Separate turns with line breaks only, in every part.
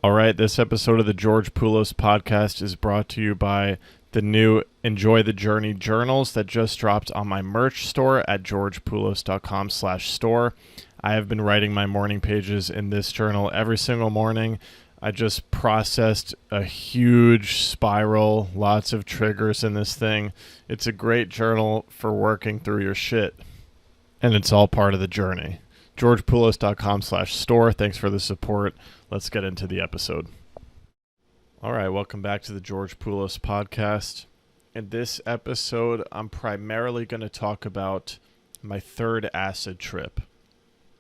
All right, this episode of the George Poulos podcast is brought to you by the new Enjoy the Journey journals that just dropped on my merch store at georgepoulos.com/store. I have been writing my morning pages in this journal every single morning. I just processed a huge spiral, lots of triggers in this thing. It's a great journal for working through your shit, and it's all part of the journey. georgepoulos.com/store. Thanks for the support. Let's get into the episode. All right, welcome back to the George Poulos podcast. In this episode, I'm primarily going to talk about my third acid trip.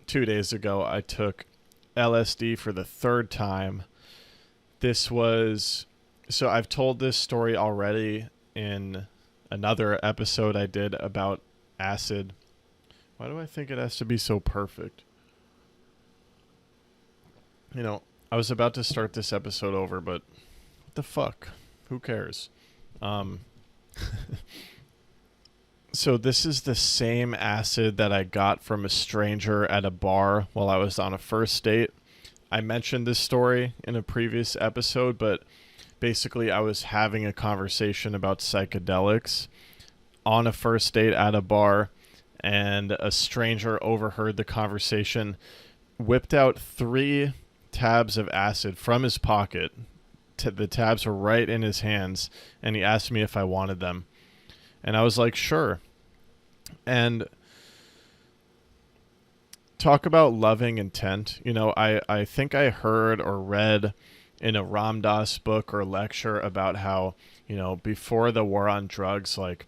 2 days ago, I took LSD for the third time. So I've told this story already in another episode I did about acid. Why do I think it has to be so perfect? You know, I was about to start this episode over, but what the fuck? Who cares? So this is the same acid that I got from a stranger at a bar while I was on a first date. I mentioned this story in a previous episode, but basically I was having a conversation about psychedelics on a first date at a bar, and a stranger overheard the conversation, whipped out 3 tabs of acid from his pocket. The tabs were right in his hands, and he asked me if I wanted them. And I was like, sure. And talk about loving intent. You know, I think I heard or read in a Ram Dass book or lecture about how, you know, before the war on drugs, like,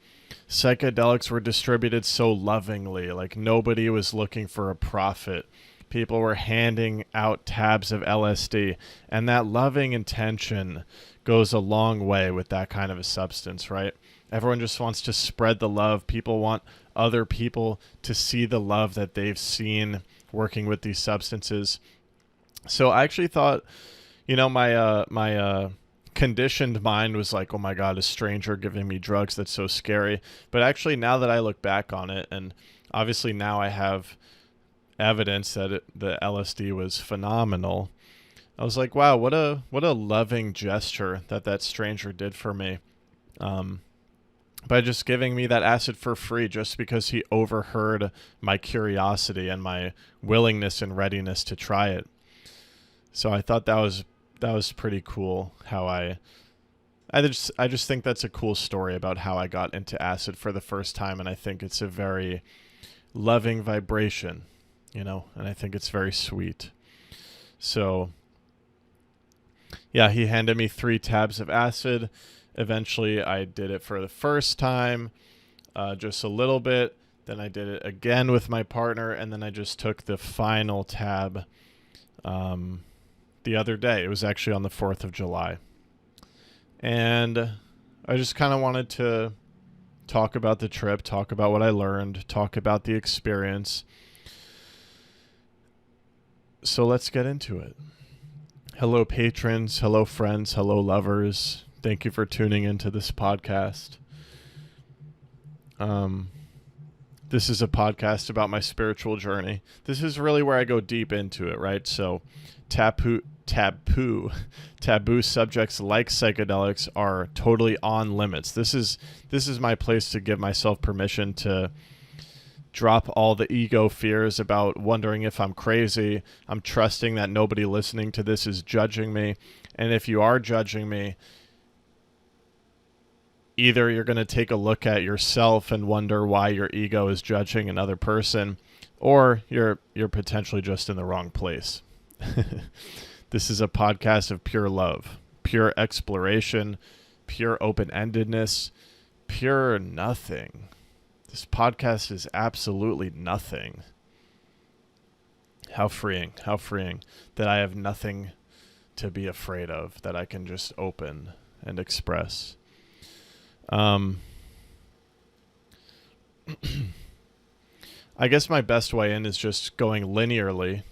psychedelics were distributed so lovingly, like nobody was looking for a profit. People were handing out tabs of LSD, and that loving intention goes a long way with that kind of a substance, right? Everyone just wants to spread the love. People want other people to see the love that they've seen working with these substances. So I actually thought, you know, my conditioned mind was like, oh my God, a stranger giving me drugs, that's so scary. But actually, now that I look back on it, and obviously now I have evidence that the LSD was phenomenal, I was like, wow, what a loving gesture that stranger did for me, by just giving me that acid for free, just because he overheard my curiosity and my willingness and readiness to try it. So I thought that was pretty cool. How I just think that's a cool story about how I got into acid for the first time, and I think it's a very loving vibration, you know, and I think it's very sweet. So yeah, he handed me 3 tabs of acid. Eventually I did it for the first time, just a little bit. Then I did it again with my partner, and then I just took the final tab the other day. It was actually on the 4th of July. And I just kind of wanted to talk about the trip, talk about what I learned, talk about the experience. So let's get into it. Hello, patrons. Hello, friends. Hello, lovers. Thank you for tuning into this podcast. This is a podcast about my spiritual journey. This is really where I go deep into it, right? So taboo subjects like psychedelics are totally on limits. This is my place to give myself permission to drop all the ego fears about wondering if I'm crazy. I'm trusting that nobody listening to this is judging me. And if you are judging me, either you're going to take a look at yourself and wonder why your ego is judging another person, or you're potentially just in the wrong place. This is a podcast of pure love, pure exploration, pure open-endedness, pure nothing. This podcast is absolutely nothing. How freeing that I have nothing to be afraid of, that I can just open and express. I guess my best way in is just going linearly.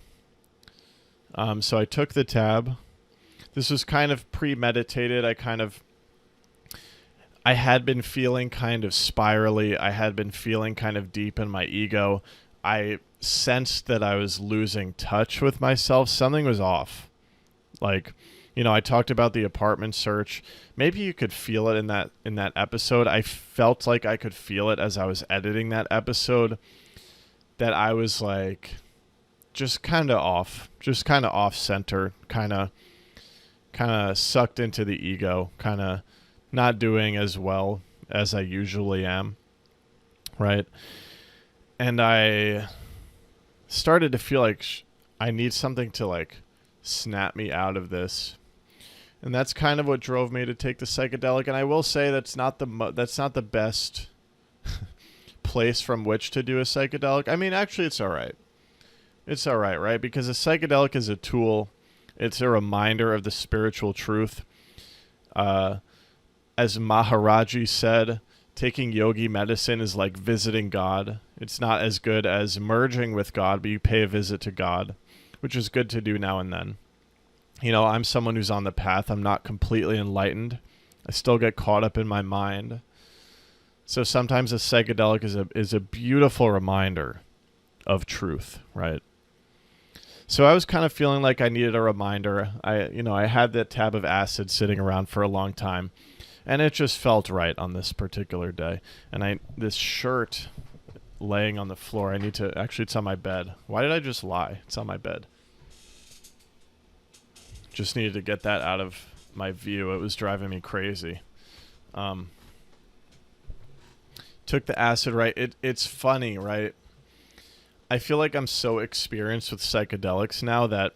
So I took the tab. This was kind of premeditated. I had been feeling kind of spirally. I had been feeling kind of deep in my ego. I sensed that I was losing touch with myself. Something was off. Like, I talked about the apartment search. Maybe you could feel it in that episode. I felt like I could feel it as I was editing that episode, that I was like just kind of off center, kind of sucked into the ego, kind of not doing as well as I usually am, right? And I started to feel like I need something to like snap me out of this. And that's kind of what drove me to take the psychedelic. And I will say that's not the best place from which to do a psychedelic. I mean, actually, it's all right. It's all right, right? Because a psychedelic is a tool. It's a reminder of the spiritual truth. As Maharaji said, taking yogi medicine is like visiting God. It's not as good as merging with God, but you pay a visit to God, which is good to do now and then. I'm someone who's on the path. I'm not completely enlightened. I still get caught up in my mind. So sometimes a psychedelic is a beautiful reminder of truth, right? So I was kind of feeling like I needed a reminder. I had that tab of acid sitting around for a long time, and it just felt right on this particular day. And this shirt laying on the floor, actually it's on my bed. Why did I just lie? It's on my bed. Just needed to get that out of my view. It was driving me crazy. Took the acid, right? It's funny, right? I feel like I'm so experienced with psychedelics now that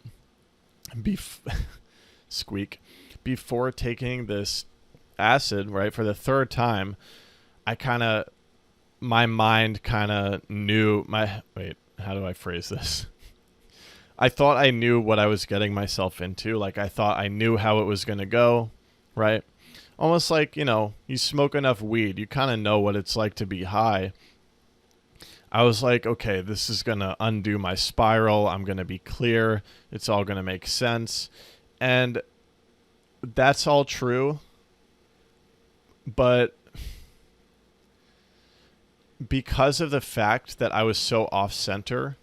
before taking this acid, right, for the third time, my mind kind of knew how do I phrase this? I thought I knew what I was getting myself into. Like, I thought I knew how it was going to go, right? Almost like, you smoke enough weed, you kind of know what it's like to be high. I was like, okay, this is going to undo my spiral. I'm going to be clear. It's all going to make sense. And that's all true. But because of the fact that I was so off-center,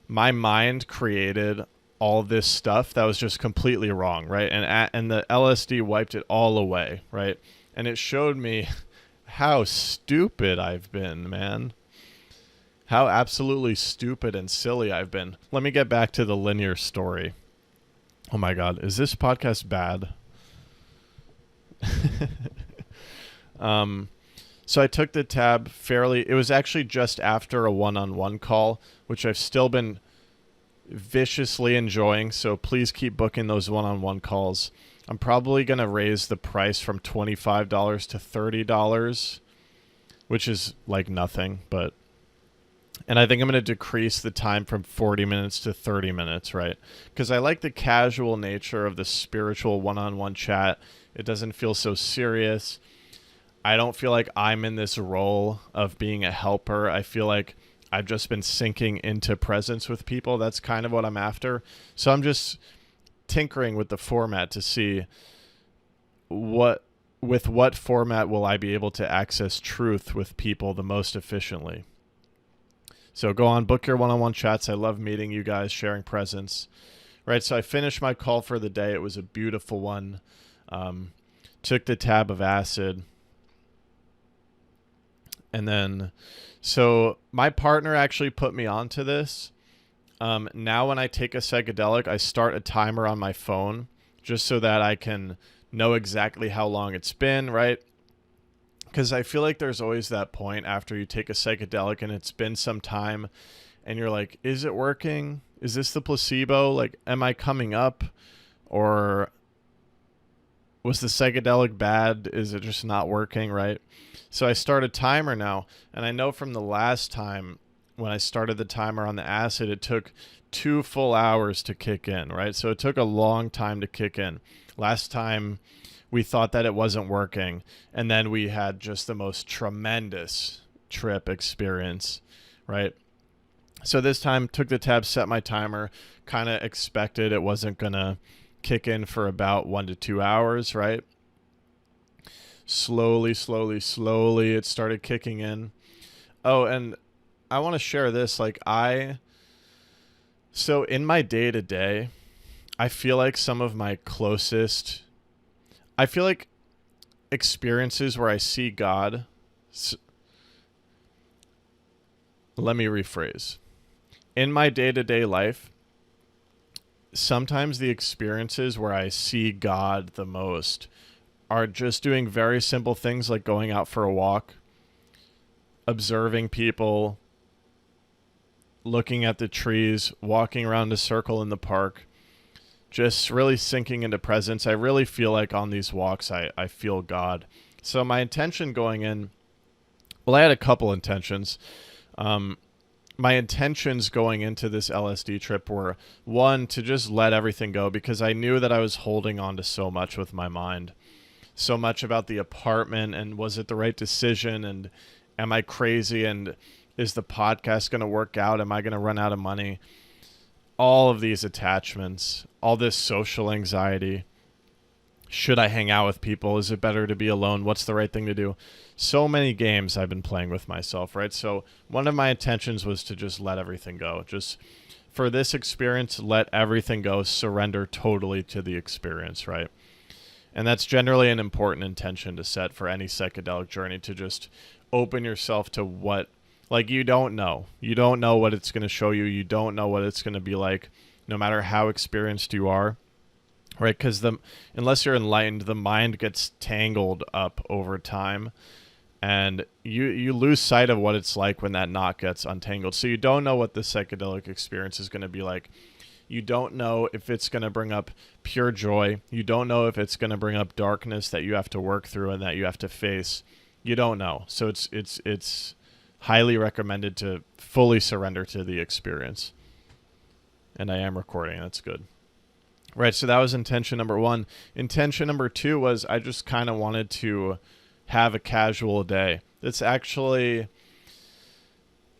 my mind created all this stuff that was just completely wrong, right? And the LSD wiped it all away, right? And it showed me how stupid I've been, man. How absolutely stupid and silly I've been. Let me get back to the linear story. Oh my God, is this podcast bad? So I took the tab it was actually just after a one-on-one call, which I've still been viciously enjoying. So please keep booking those one-on-one calls. I'm probably going to raise the price from $25 to $30, which is like nothing, and I think I'm going to decrease the time from 40 minutes to 30 minutes, right? Because I like the casual nature of the spiritual one-on-one chat. It doesn't feel so serious. I don't feel like I'm in this role of being a helper. I feel like I've just been sinking into presence with people. That's kind of what I'm after. So I'm just tinkering with the format to see with what format will I be able to access truth with people the most efficiently. So go on, book your one-on-one chats. I love meeting you guys, sharing presence. Right, so I finished my call for the day. It was a beautiful one. Took the tab of acid. And then, so my partner actually put me onto this. Now when I take a psychedelic, I start a timer on my phone just so that I can know exactly how long it's been, right? Because I feel like there's always that point after you take a psychedelic and it's been some time and you're like, is it working? Is this the placebo? Like, am I coming up? Or was the psychedelic bad? Is it just not working, right? So I start a timer now, and I know from the last time when I started the timer on the acid, it took 2 full hours to kick in, right? So it took a long time to kick in. Last time we thought that it wasn't working, and then we had just the most tremendous trip experience, right? So this time took the tab, set my timer, kind of expected it wasn't going to kick in for about 1 to 2 hours, right? Slowly, it started kicking in. Oh, and I want to share this. So in my day-to-day, I feel like some of my closest, I feel like experiences where I see God, let me rephrase. In my day-to-day life, sometimes the experiences where I see God the most are just doing very simple things like going out for a walk, observing people, looking at the trees, walking around a circle in the park, just really sinking into presence. I really feel like on these walks, I feel God. So my intention going in, well, I had a couple intentions. My intentions going into this LSD trip were, one, to just let everything go because I knew that I was holding on to so much with my mind. So much about the apartment and was it the right decision and am I crazy and is the podcast going to work out? Am I going to run out of money? All of these attachments, all this social anxiety. Should I hang out with people? Is it better to be alone? What's the right thing to do? So many games I've been playing with myself, right? So one of my intentions was to just let everything go. Just for this experience, let everything go, surrender totally to the experience, right? And that's generally an important intention to set for any psychedelic journey, to just open yourself to what, like, you don't know. You don't know what it's going to show you. You don't know what it's going to be like, no matter how experienced you are, right? Because unless you're enlightened, the mind gets tangled up over time, and you lose sight of what it's like when that knot gets untangled. So you don't know what the psychedelic experience is going to be like. You don't know if it's going to bring up pure joy. You don't know if it's going to bring up darkness that you have to work through and that you have to face. You don't know. So it's highly recommended to fully surrender to the experience. And I am recording. That's good. Right, so that was intention number one. Intention number two was I just kind of wanted to have a casual day. It's actually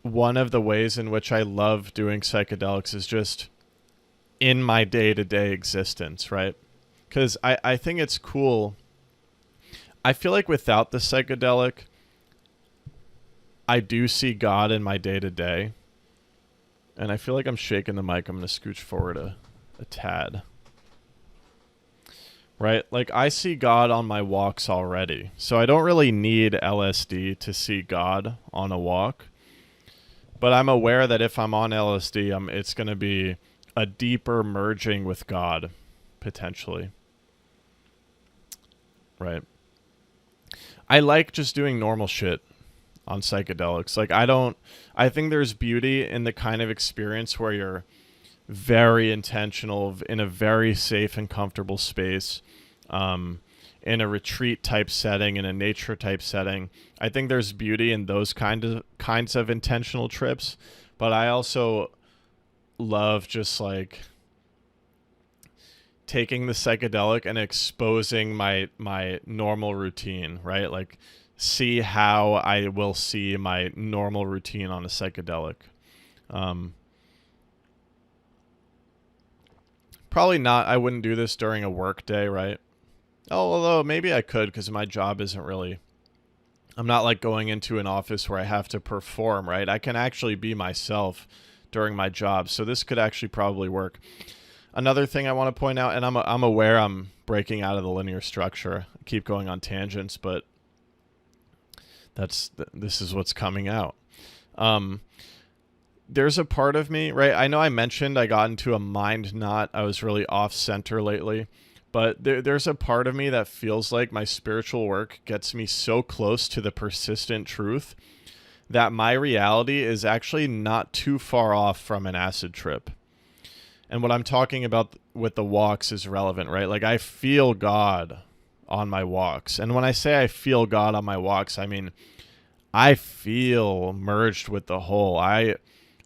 one of the ways in which I love doing psychedelics is just in my day-to-day existence, right? Because I think it's cool. I feel like without the psychedelic, I do see God in my day-to-day. And I feel like I'm shaking the mic. I'm going to scooch forward a tad. Right? Like, I see God on my walks already. So I don't really need LSD to see God on a walk. But I'm aware that if I'm on LSD, it's going to be a deeper merging with God, potentially. Right? I like just doing normal shit on psychedelics. Like, I think there's beauty in the kind of experience where you're very intentional in a very safe and comfortable space, in a retreat type setting, in a nature type setting. I think there's beauty in those kinds of intentional trips, but I also love just like taking the psychedelic and exposing my normal routine, right? Like, see how I will see my normal routine on a psychedelic. Probably not. I wouldn't do this during a work day, right? Oh, although maybe I could because my job isn't really, I'm not like going into an office where I have to perform, right? I can actually be myself during my job. So this could actually probably work. Another thing I want to point out, and I'm aware I'm breaking out of the linear structure. I keep going on tangents, but this is what's coming out. There's a part of me, right? I know I mentioned I got into a mind knot. I was really off center lately. But there's a part of me that feels like my spiritual work gets me so close to the persistent truth that my reality is actually not too far off from an acid trip. And what I'm talking about with the walks is relevant, right? Like, I feel God on my walks. And when I say I feel God on my walks, I mean, I feel merged with the whole. I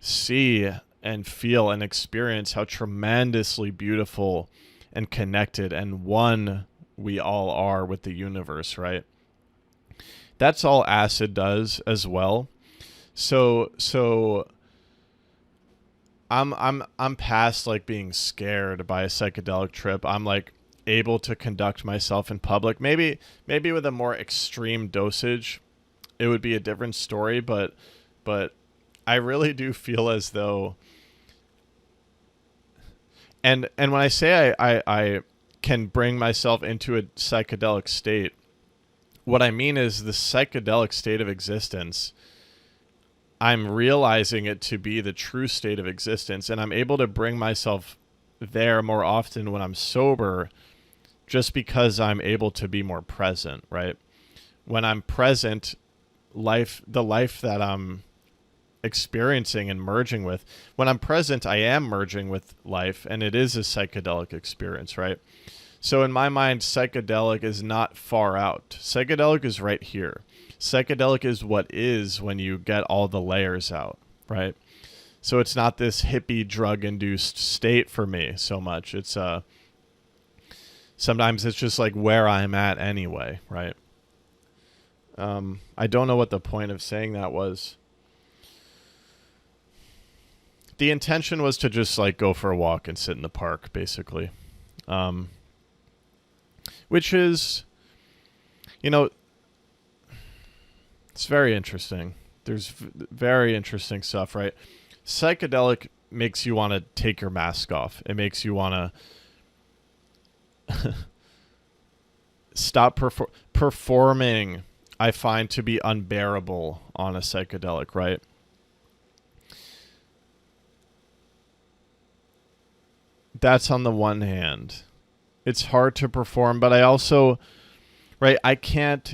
see and feel and experience how tremendously beautiful and connected and one we all are with the universe, right? That's all acid does as well. So I'm past like being scared by a psychedelic trip. I'm like able to conduct myself in public. Maybe with a more extreme dosage, it would be a different story, but I really do feel as though And when I say I can bring myself into a psychedelic state, what I mean is the psychedelic state of existence, I'm realizing it to be the true state of existence, and I'm able to bring myself there more often when I'm sober, just because I'm able to be more present, right? When I'm present, the life that I'm experiencing and merging with, when I'm present, I am merging with life, and it is a psychedelic experience, right? So in my mind, psychedelic is not far out. Psychedelic is right here. Psychedelic is what is when you get all the layers out, right? So it's not this hippie drug induced state for me so much. It's sometimes it's just like where I'm at anyway, right? I don't know what the point of saying that was. The intention was to just like go for a walk and sit in the park, basically. Which is, you know, it's very interesting. There's very interesting stuff, right? Psychedelic makes you want to take your mask off. It makes you want to stop performing. I find to be unbearable on a psychedelic, right? That's on the one hand. It's hard to perform, but I also, right,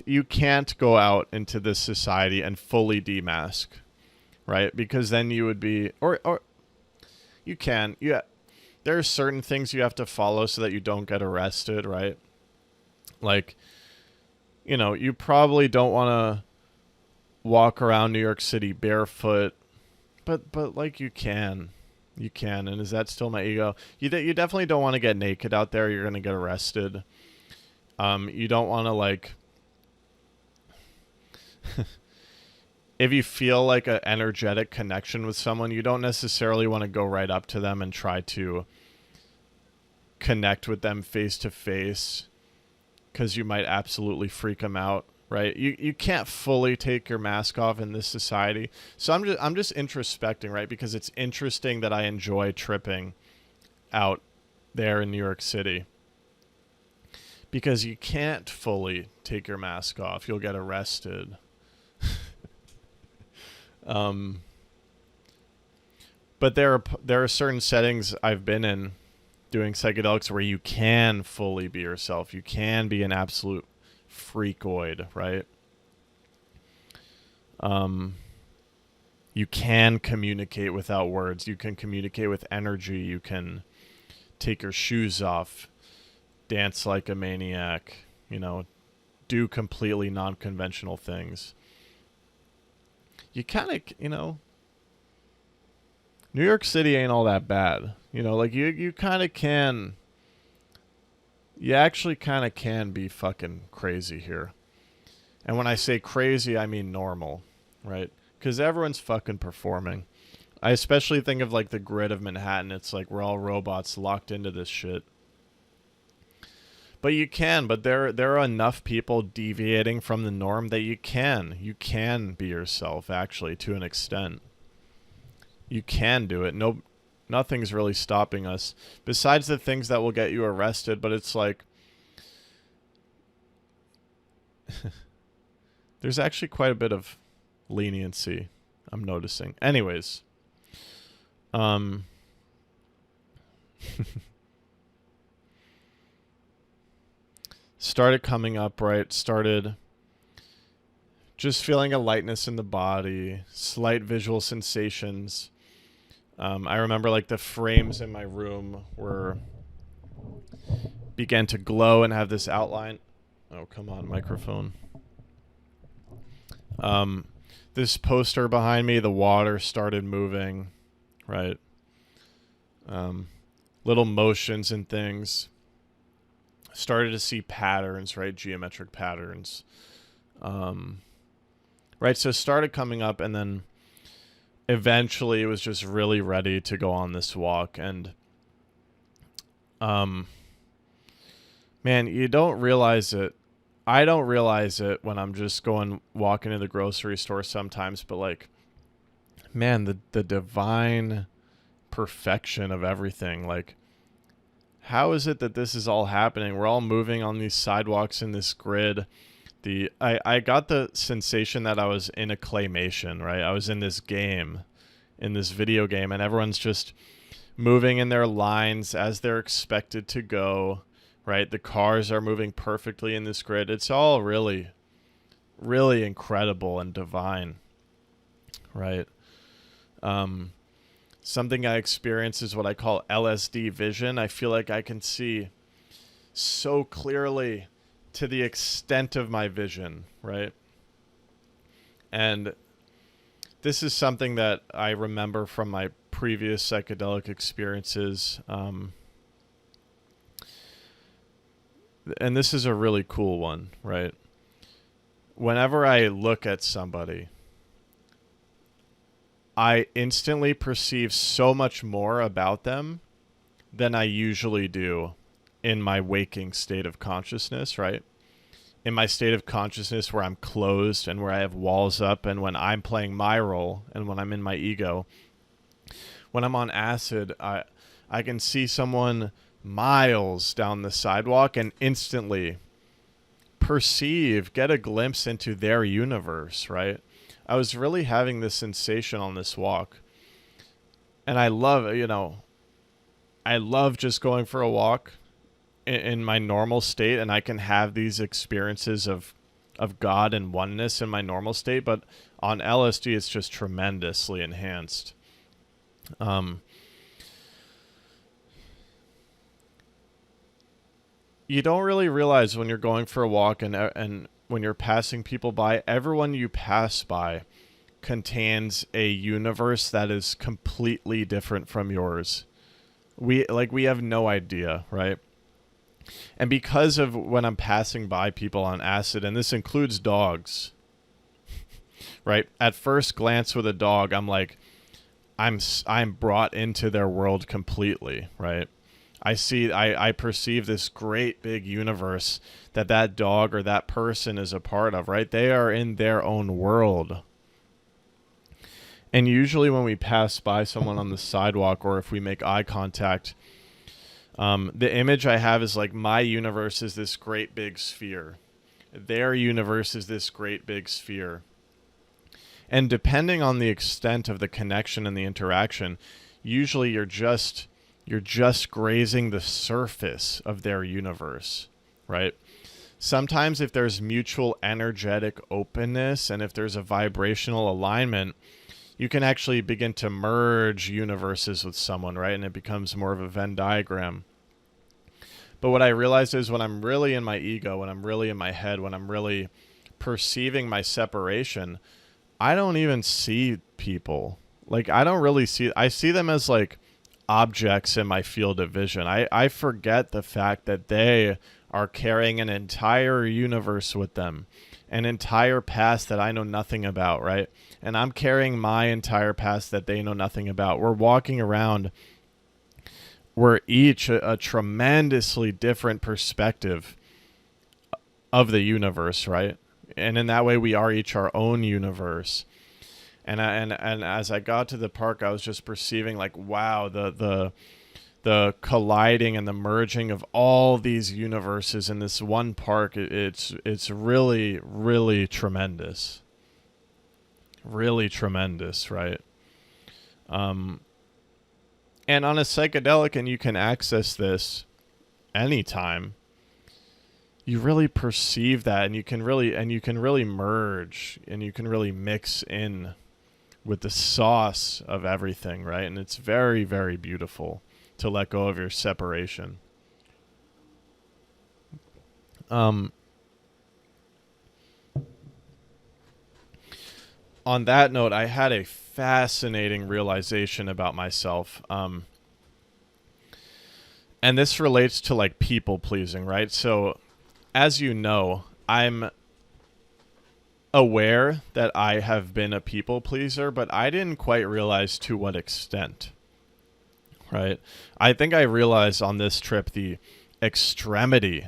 you can't go out into this society and fully demask, right? Because then you would be, or you can, yeah, there are certain things you have to follow so that you don't get arrested, right? Like, you probably don't want to walk around New York City barefoot, but like you can. You can, and is that still my ego? You definitely don't want to get naked out there. You're going to get arrested. You don't want to, like... if you feel like an energetic connection with someone, you don't necessarily want to go right up to them and try to connect with them face to face, because you might absolutely freak them out. Right, you can't fully take your mask off in this society. So I'm just introspecting, right? Because it's interesting that I enjoy tripping out there in New York City. Because you can't fully take your mask off; you'll get arrested. But there are certain settings I've been in doing psychedelics where you can fully be yourself. You can be an absolute freakoid, right? You can communicate without words. You can communicate with energy. You can take your shoes off, dance like a maniac, do completely non-conventional things. You kind of, New York City ain't all that bad. Like you kind of can... You actually kind of can be fucking crazy here. And when I say crazy, I mean normal, right? Because everyone's fucking performing. I especially think of like the grid of Manhattan. It's like we're all robots locked into this shit. But there are enough people deviating from the norm that you can be yourself, actually, to an extent. You can do it. Nothing's really stopping us besides the things that will get you arrested. But it's like there's actually quite a bit of leniency, I'm noticing. Anyways, started coming up, right? Started just feeling a lightness in the body, slight visual sensations. I remember like the frames in my room began to glow and have this outline. Oh, come on, microphone. This poster behind me, the water started moving, right? Little motions and things. Started to see patterns, right? Geometric patterns. Right, so it started coming up, and then eventually it was just really ready to go on this walk. And man, you don't realize it. I don't realize it when I'm just walking to the grocery store sometimes, but like, man, the divine perfection of everything. Like, how is it that this is all happening? We're all moving on these sidewalks in this grid. I got the sensation that I was in a claymation, right? I was in this game, in this video game, and everyone's just moving in their lines as they're expected to go, right? The cars are moving perfectly in this grid. It's all really, really incredible and divine, right? Something I experience is what I call LSD vision. I feel like I can see so clearly to the extent of my vision, right? And this is something that I remember from my previous psychedelic experiences. And this is a really cool one, right? Whenever I look at somebody, I instantly perceive so much more about them than I usually do in my waking state of consciousness, right? In my state of consciousness where I'm closed and where I have walls up and when I'm playing my role and when I'm in my ego. When I'm on acid, I can see someone miles down the sidewalk and instantly get a glimpse into their universe, right? I was really having this sensation on this walk. And I love just going for a walk in my normal state, and I can have these experiences of God and oneness in my normal state, but on LSD it's just tremendously enhanced. You don't really realize when you're going for a walk and when you're passing people by, everyone you pass by contains a universe that is completely different from yours. We have no idea, right? And because of when I'm passing by people on acid, and this includes dogs, right? At first glance with a dog, I'm like, I'm brought into their world completely, right? I perceive this great big universe that dog or that person is a part of, right? They are in their own world. And usually when we pass by someone on the sidewalk or if we make eye contact, the image I have is like my universe is this great big sphere. Their universe is this great big sphere. And depending on the extent of the connection and the interaction, usually you're just grazing the surface of their universe, right? Sometimes if there's mutual energetic openness and if there's a vibrational alignment, you can actually begin to merge universes with someone, right? And it becomes more of a Venn diagram. But what I realized is when I'm really in my ego, when I'm really in my head, when I'm really perceiving my separation, I don't even see people. Like, I don't really I see them as like objects in my field of vision. I forget the fact that they are carrying an entire universe with them, an entire past that I know nothing about, right? And I'm carrying my entire past that they know nothing about. We're walking around. We're each a tremendously different perspective of the universe, right? And in that way, we are each our own universe. And as I got to the park, I was just perceiving like, wow, the colliding and the merging of all these universes in this one park. It's really, really tremendous. Really tremendous, right? And on a psychedelic, and you can access this anytime, you really perceive that, and you can really merge, and you can really mix in with the sauce of everything, right? And it's very, very beautiful to let go of your separation. On that note, I had a fascinating realization about myself. And this relates to like people pleasing, right? So as you know, I'm aware that I have been a people pleaser, but I didn't quite realize to what extent, right? I think I realized on this trip the extremity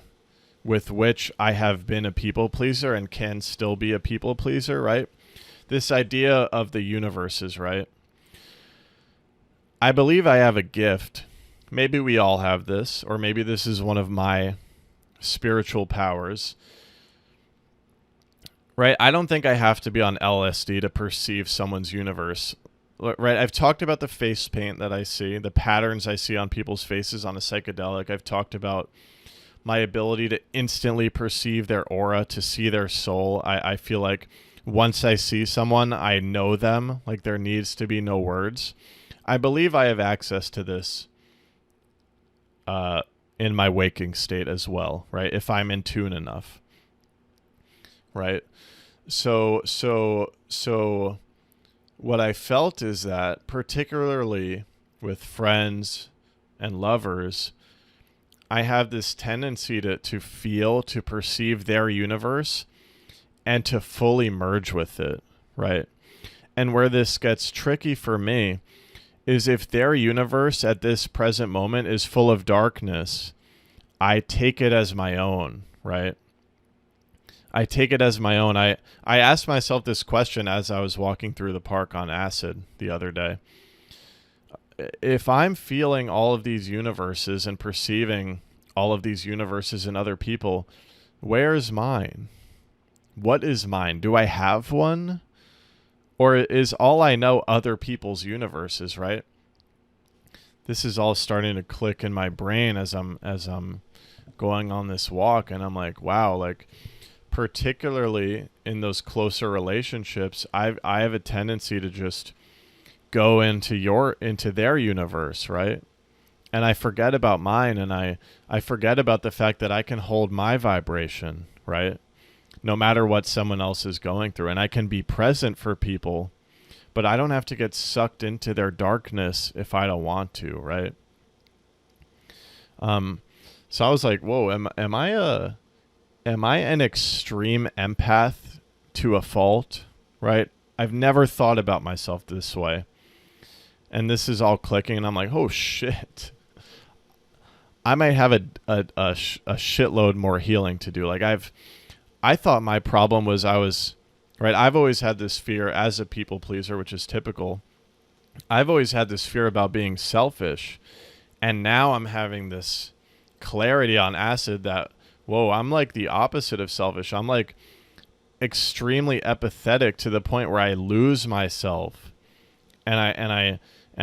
with which I have been a people pleaser and can still be a people pleaser, right? This idea of the universes, right? I believe I have a gift maybe we all have this, or maybe this is one of my spiritual powers, right? I don't think I have to be on LSD to perceive someone's universe, right? I've talked about the face paint that I see, the patterns I see on people's faces on a psychedelic. I've talked about my ability to instantly perceive their aura, to see their soul. I feel like once I see someone, I know them, like there needs to be no words. I believe I have access to this in my waking state as well, right? If I'm in tune enough, right? So what I felt is that, particularly with friends and lovers, I have this tendency to feel, to perceive their universe and to fully merge with it, right? And where this gets tricky for me is if their universe at this present moment is full of darkness, I take it as my own, right? I take it as my own. I asked myself this question as I was walking through the park on acid the other day. If I'm feeling all of these universes and perceiving all of these universes in other people, where's mine? What is mine? Do I have one? Or is all I know other people's universes, right? This is all starting to click in my brain as I'm going on this walk, and I'm like, wow, like particularly in those closer relationships, I have a tendency to just go into their universe, right? And I forget about mine, and I forget about the fact that I can hold my vibration, right? No matter what someone else is going through. And I can be present for people, but I don't have to get sucked into their darkness if I don't want to, right? So I was like, whoa, am I an extreme empath to a fault, right? I've never thought about myself this way. And this is all clicking, and I'm like, oh shit. I might have a shitload more healing to do. Like I thought my problem was right. I've always had this fear as a people pleaser, which is typical. I've always had this fear about being selfish. And now I'm having this clarity on acid that, whoa, I'm like the opposite of selfish. I'm like extremely empathetic to the point where I lose myself. And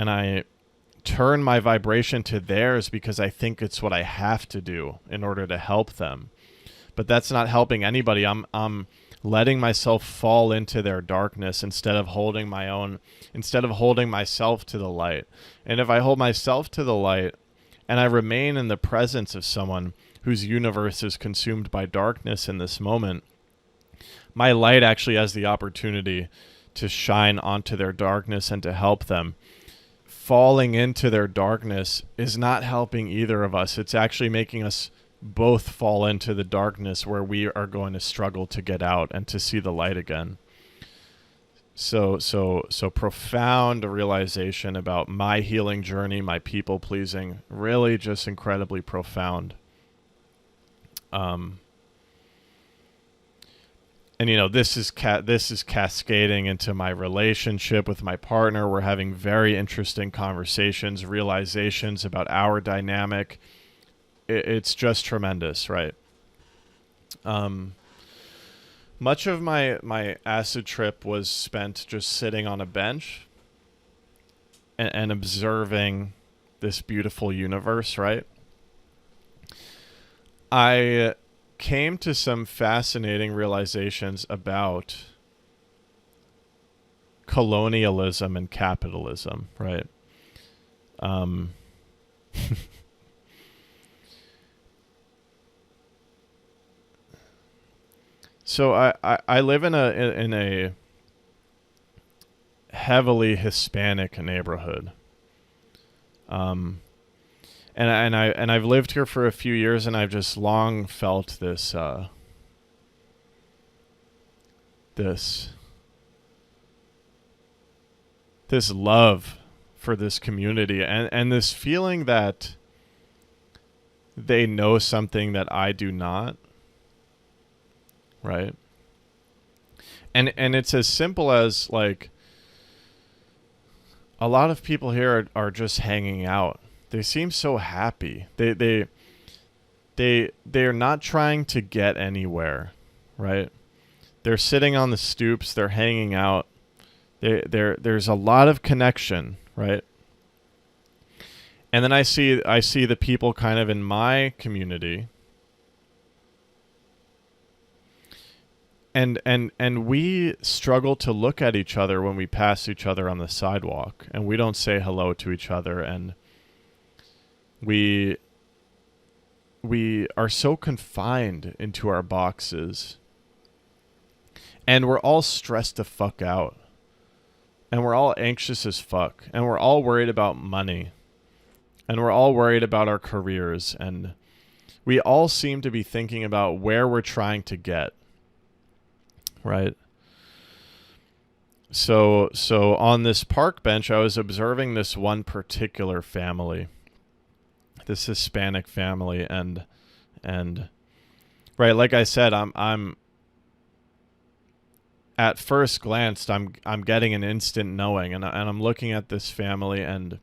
I turn my vibration to theirs because I think it's what I have to do in order to help them. But that's not helping anybody. I'm letting myself fall into their darkness instead of holding myself to the light. And if I hold myself to the light and I remain in the presence of someone whose universe is consumed by darkness in this moment, my light actually has the opportunity to shine onto their darkness and to help them. Falling into their darkness is not helping either of us. It's actually making us both fall into the darkness where we are going to struggle to get out and to see the light again. So profound realization about my healing journey, my people pleasing, really just incredibly profound. And this is cascading into my relationship with my partner. We're having very interesting conversations, realizations about our dynamic. It's just tremendous, right? Much of my acid trip was spent just sitting on a bench and observing this beautiful universe, right? I came to some fascinating realizations about colonialism and capitalism, right? So I live in a heavily Hispanic neighborhood. And I've lived here for a few years, and I've just long felt this love for this community, and this feeling that they know something that I do not, right? And it's as simple as, like, a lot of people here are just hanging out, they seem so happy. They're not trying to get anywhere, right? They're sitting on the stoops, they're hanging out. There's a lot of connection, right? And then I see the people kind of in my community, and we struggle to look at each other when we pass each other on the sidewalk, and we don't say hello to each other, and we are so confined into our boxes, and we're all stressed the fuck out, and we're all anxious as fuck, and we're all worried about money, and we're all worried about our careers, and we all seem to be thinking about where we're trying to get, right? So on this park bench, I was observing this one particular family, this Hispanic family, and right, like I said, I'm at first glance, I'm getting an instant knowing, and I'm looking at this family, and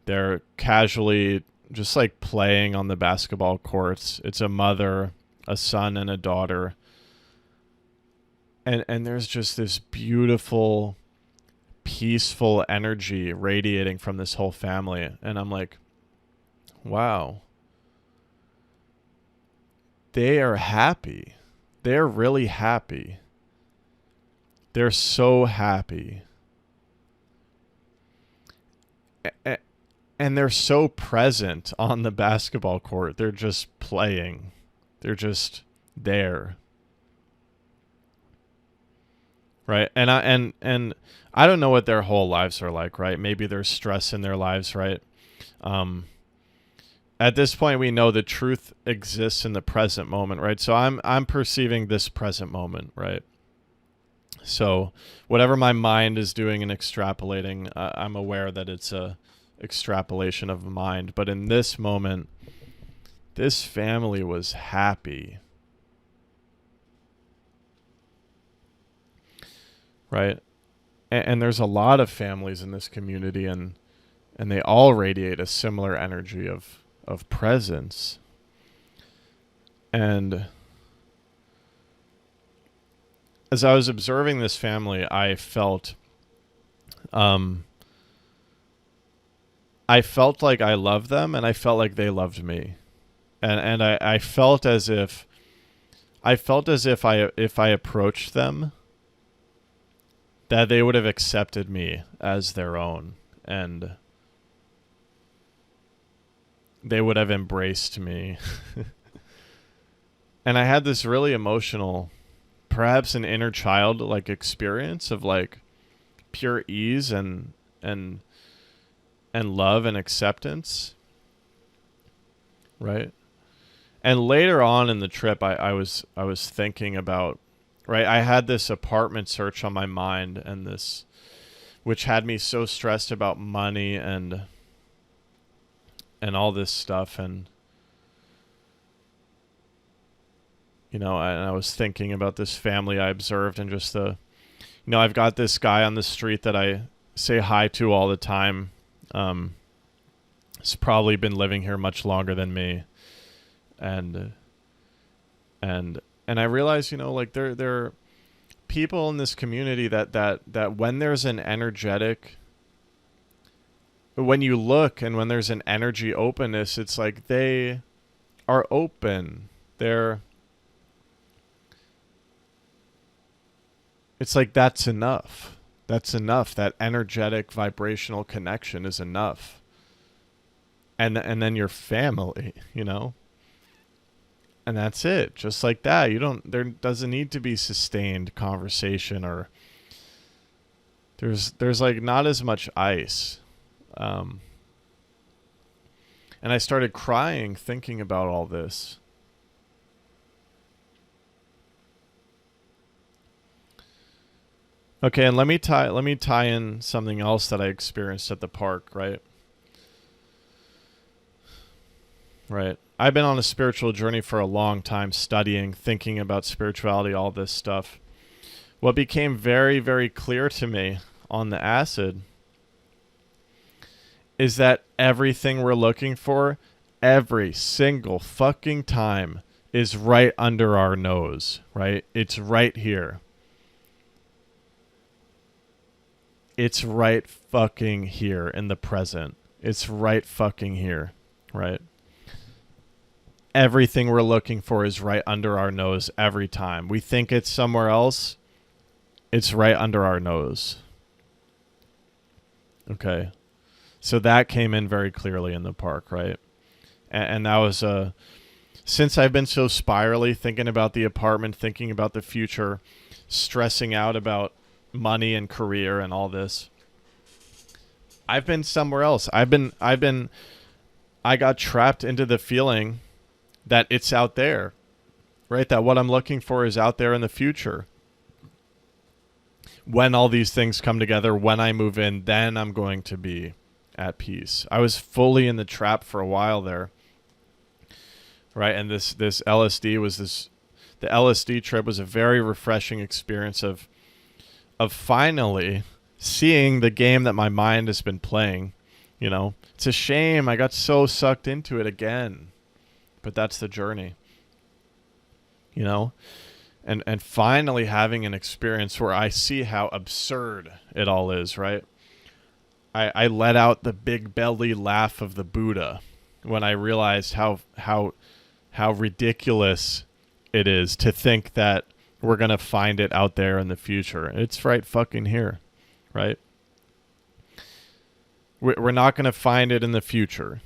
they're casually just like playing on the basketball courts. It's a mother, a son, and a daughter. And there's just this beautiful, peaceful energy radiating from this whole family. And I'm like, wow. They are happy. They're really happy. They're so happy. And they're so present on the basketball court. They're just playing. They're just there. Right? And I don't know what their whole lives are like, right? Maybe there's stress in their lives, right? At this point, we know the truth exists in the present moment, right? So I'm perceiving this present moment, right? So whatever my mind is doing and extrapolating, I'm aware that it's a extrapolation of mind. But in this moment, this family was happy, right? And there's a lot of families in this community, and they all radiate a similar energy of presence. And as I was observing this family, I felt like I loved them, and I felt like they loved me. And I felt as if if I approached them, that they would have accepted me as their own, and they would have embraced me. And I had this really emotional, perhaps an inner child like experience of like pure ease and love and acceptance, right? And later on in the trip, I was thinking about, right, I had this apartment search on my mind, and this, which had me so stressed about money and all this stuff, and and I was thinking about this family I observed, and just I've got this guy on the street that I say hi to all the time. He's probably been living here much longer than me, and I realized, like there are people in this community that when there's an energetic, when you look and when there's an energy openness, it's like they are open. It's like that's enough. That's enough. That energetic vibrational connection is enough. And then your family, And that's it. Just like that. There doesn't need to be sustained conversation, or there's like not as much ice. And I started crying thinking about all this. Okay, and let me tie in something else that I experienced at the park, right? Right. I've been on a spiritual journey for a long time, studying, thinking about spirituality, all this stuff. What became very, very clear to me on the acid is that everything we're looking for every single fucking time is right under our nose, right? It's right here. It's right fucking here in the present. It's right fucking here, right? Everything we're looking for is right under our nose every time. We think it's somewhere else. It's right under our nose. Okay. So that came in very clearly in the park, right? And that was since I've been so spirally thinking about the apartment, thinking about the future, stressing out about money and career and all this, I've been somewhere else. I got trapped into the feeling that it's out there, right? That what I'm looking for is out there in the future. When all these things come together, when I move in, then I'm going to be at peace. I was fully in the trap for a while there, right? And this LSD was the LSD trip was a very refreshing experience of finally seeing the game that my mind has been playing. You know, it's a shame I got so sucked into it again, but that's the journey, you know, and finally having an experience where I see how absurd it all is, right? I let out the big belly laugh of the Buddha when I realized how ridiculous it is to think that we're going to find it out there in the future. It's right fucking here, right? We're not going to find it in the future.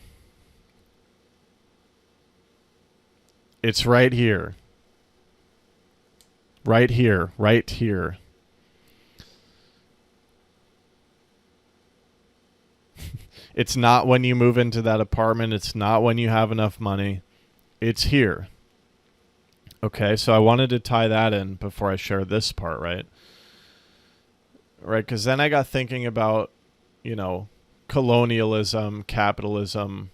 It's right here. Right here. Right here. It's not when you move into that apartment. It's not when you have enough money. It's here. Okay, so I wanted to tie that in before I share this part, right? Right, because then I got thinking about, you know, colonialism, capitalism,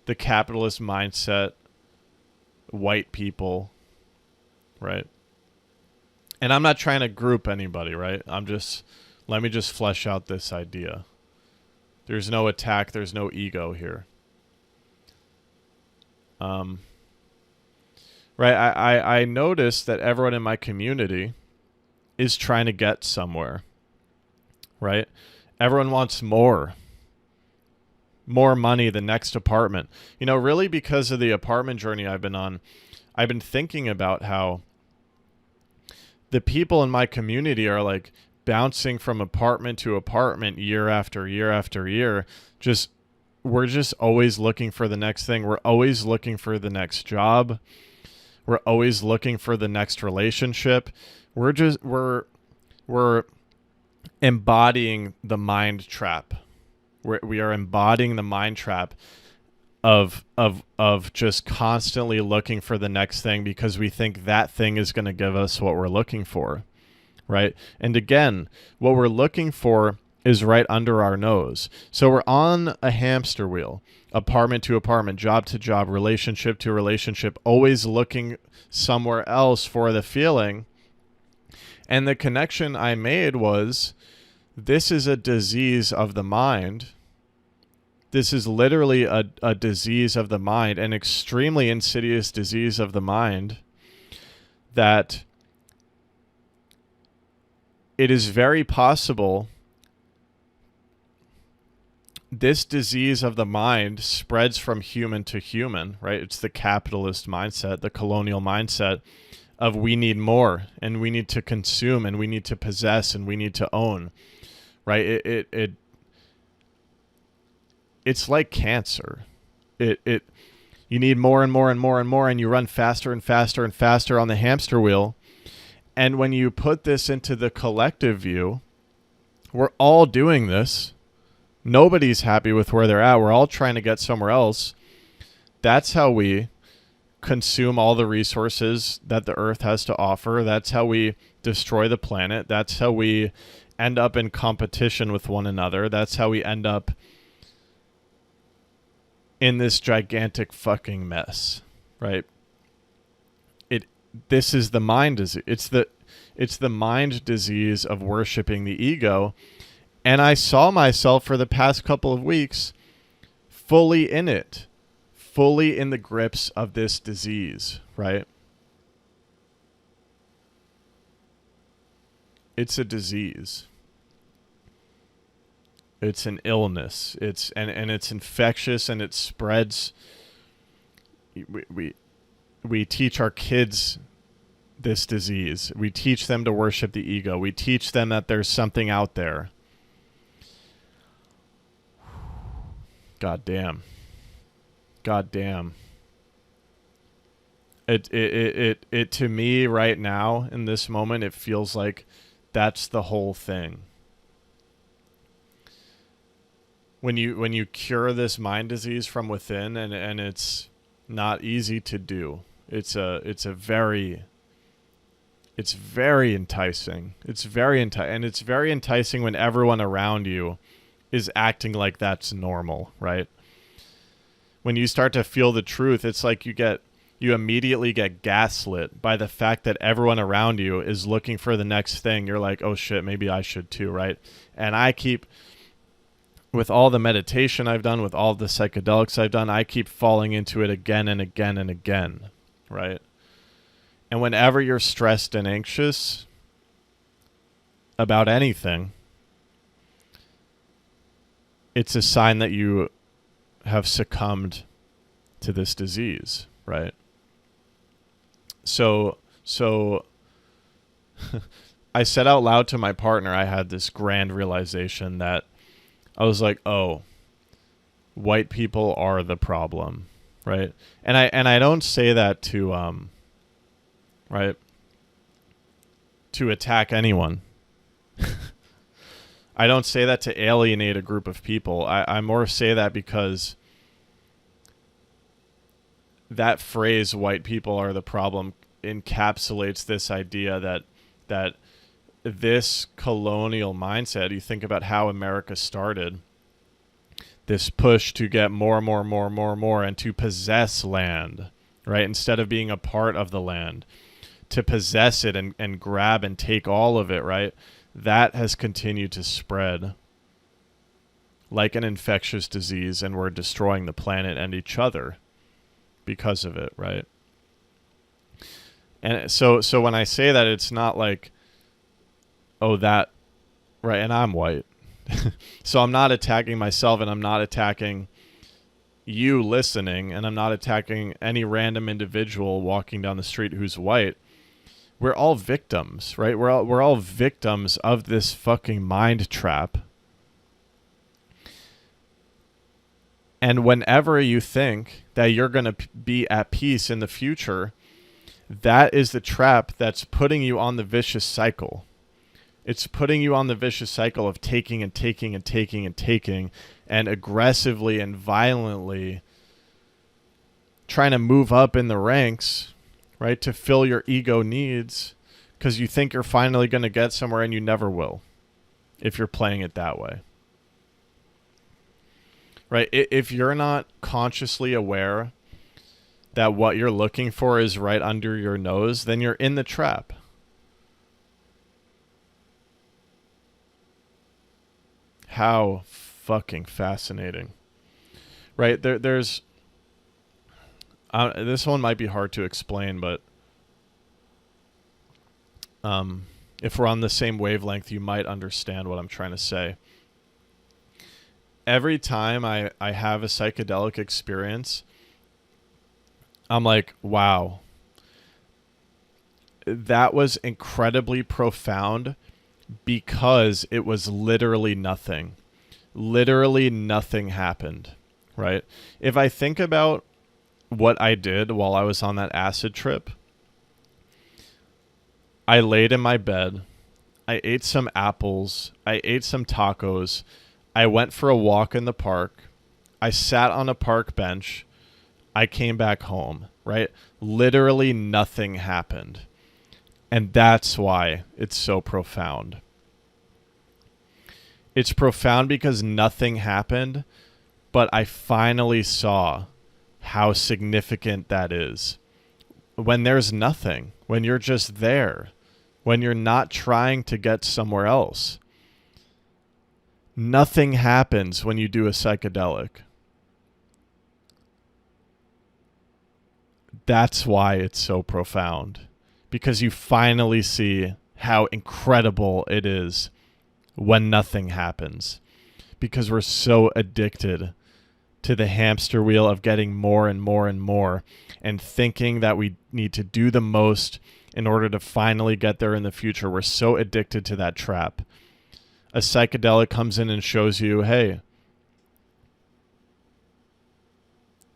the capitalist mindset, white people, right? And I'm not trying to group anybody, right? Let me just flesh out this idea. There's no attack, there's no ego here. Right, I noticed that everyone in my community is trying to get somewhere, right? Everyone wants more money, the next apartment. You know, really because of the apartment journey I've been on, I've been thinking about how the people in my community are like bouncing from apartment to apartment year after year after year. We're just always looking for the next thing. We're always looking for the next job. We're always looking for the next relationship. We're embodying the mind trap. We are embodying the mind trap of just constantly looking for the next thing because we think that thing is going to give us what we're looking for, right? And again, what we're looking for is right under our nose. So we're on a hamster wheel, apartment to apartment, job to job, relationship to relationship, always looking somewhere else for the feeling. And the connection I made was, this is a disease of the mind. This is literally a disease of the mind, an extremely insidious disease of the mind, that it is very possible this disease of the mind spreads from human to human, right? It's the capitalist mindset, the colonial mindset of we need more and we need to consume and we need to possess and we need to own, right? It's like cancer. You need more and more and more and more, and you run faster and faster and faster on the hamster wheel. And when you put this into the collective view, we're all doing this. Nobody's happy with where they're at. We're all trying to get somewhere else. That's how we consume all the resources that the earth has to offer. That's how we destroy the planet. That's how we end up in competition with one another. That's how we end up in this gigantic fucking mess, right? This is the mind disease. It's the mind disease of worshiping the ego. And I saw myself for the past couple of weeks fully in it, fully in the grips of this disease, right? It's a disease. It's an illness. And it's infectious, and it spreads. We teach our kids this disease. We teach them to worship the ego. We teach them that there's something out there. God damn. God damn. It to me right now in this moment, it feels like that's the whole thing. When you cure this mind disease from within, and it's not easy to do. It's very enticing. It's very and it's very enticing when everyone around you is acting like that's normal, right? When you start to feel the truth, it's like you immediately get gaslit by the fact that everyone around you is looking for the next thing. You're like, oh shit, maybe I should too, right? And I keep, with all the meditation I've done, with all the psychedelics I've done, I keep falling into it again and again and again, right? And whenever you're stressed and anxious about anything, it's a sign that you have succumbed to this disease, right? So I said out loud to my partner, I had this grand realization that I was like, oh, white people are the problem, right? And I don't say that to right, to attack anyone. I don't say that to alienate a group of people. I more say that because that phrase, white people are the problem, encapsulates this idea that this colonial mindset, you think about how America started, this push to get more and to possess land, right? Instead of being a part of the land, to possess it and grab and take all of it, right? That has continued to spread like an infectious disease, and we're destroying the planet and each other because of it, right? And so when I say that, it's not like, oh, that, right, and I'm white. So I'm not attacking myself, and I'm not attacking you listening, and I'm not attacking any random individual walking down the street who's white. We're all victims, right? We're all victims of this fucking mind trap. And whenever you think that you're going to be at peace in the future, that is the trap that's putting you on the vicious cycle. It's putting you on the vicious cycle of taking and taking and taking and taking, and aggressively and violently trying to move up in the ranks, right, to fill your ego needs, because you think you're finally going to get somewhere, and you never will if you're playing it that way. Right? If you're not consciously aware that what you're looking for is right under your nose, then you're in the trap. How fucking fascinating. Right? There's... this one might be hard to explain, but if we're on the same wavelength, you might understand what I'm trying to say. Every time I have a psychedelic experience, I'm like, wow, that was incredibly profound, because it was literally nothing. Literally nothing happened, right? If I think about what I did while I was on that acid trip, I laid in my bed, I ate some apples, I ate some tacos, I went for a walk in the park, I sat on a park bench, I came back home, right? Literally nothing happened. And that's why it's so profound. It's profound because nothing happened, but I finally saw how significant that is. When there's nothing, when you're just there, when you're not trying to get somewhere else. Nothing happens when you do a psychedelic. That's why it's so profound. Because you finally see how incredible it is when nothing happens. Because we're so addicted to the hamster wheel of getting more and more and more, and thinking that we need to do the most in order to finally get there in the future. We're so addicted to that trap. A psychedelic comes in and shows you, hey,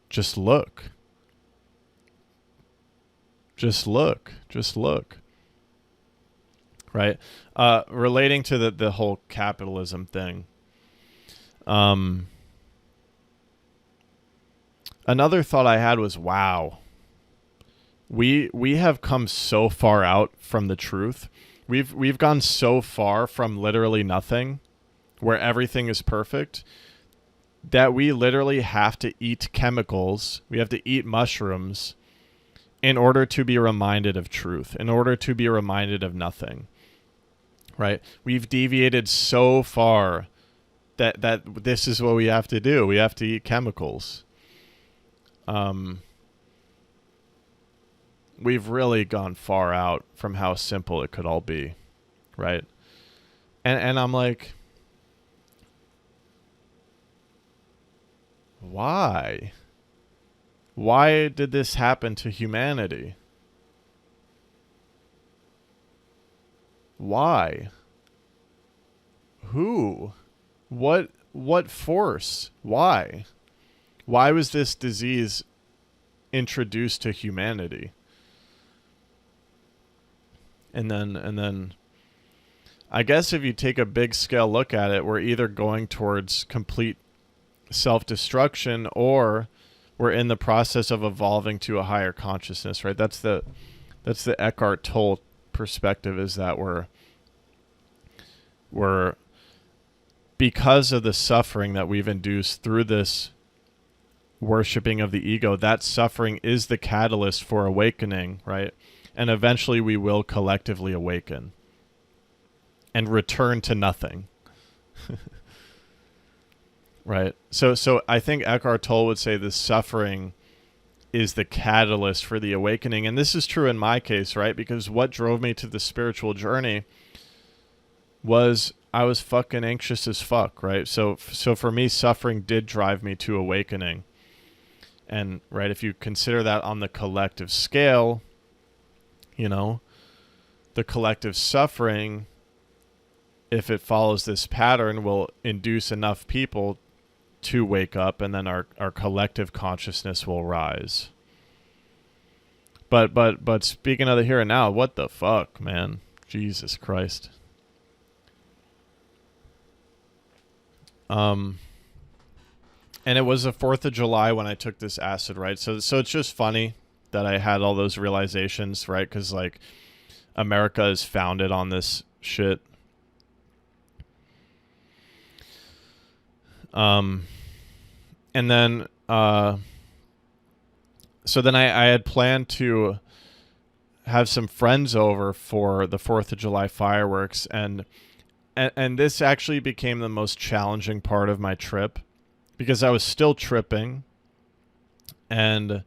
just look. Just look. Just look. Right? Relating to the whole capitalism thing. Another thought I had was, wow, we have come so far out from the truth. We've gone so far from literally nothing, where everything is perfect, that we literally have to eat chemicals. We have to eat mushrooms in order to be reminded of truth, in order to be reminded of nothing. Right? We've deviated so far that this is what we have to do. We have to eat chemicals. We've really gone far out from how simple it could all be, right? And I'm like, why? Why did this happen to humanity? Why? Who? What force? Why? Why was this disease introduced to humanity? And then I guess if you take a big scale look at it, we're either going towards complete self-destruction, or we're in the process of evolving to a higher consciousness, right? That's the Eckhart Tolle perspective, is that we're because of the suffering that we've induced through this worshiping of the ego, that suffering is the catalyst for awakening, right? And eventually we will collectively awaken and return to nothing. Right? So I think Eckhart Tolle would say the suffering is the catalyst for the awakening. And this is true in my case, right? Because what drove me to the spiritual journey was I was fucking anxious as fuck, right? So for me, suffering did drive me to awakening. And, right, if you consider that on the collective scale, you know, the collective suffering, if it follows this pattern, will induce enough people to wake up, and then our collective consciousness will rise. But speaking of the here and now, what the fuck, man? Jesus Christ. And it was the 4th of July when I took this acid, right? So it's just funny that I had all those realizations, right? Because, like, America is founded on this shit. And then, so then I had planned to have some friends over for the 4th of July fireworks, and this actually became the most challenging part of my trip, because I was still tripping, and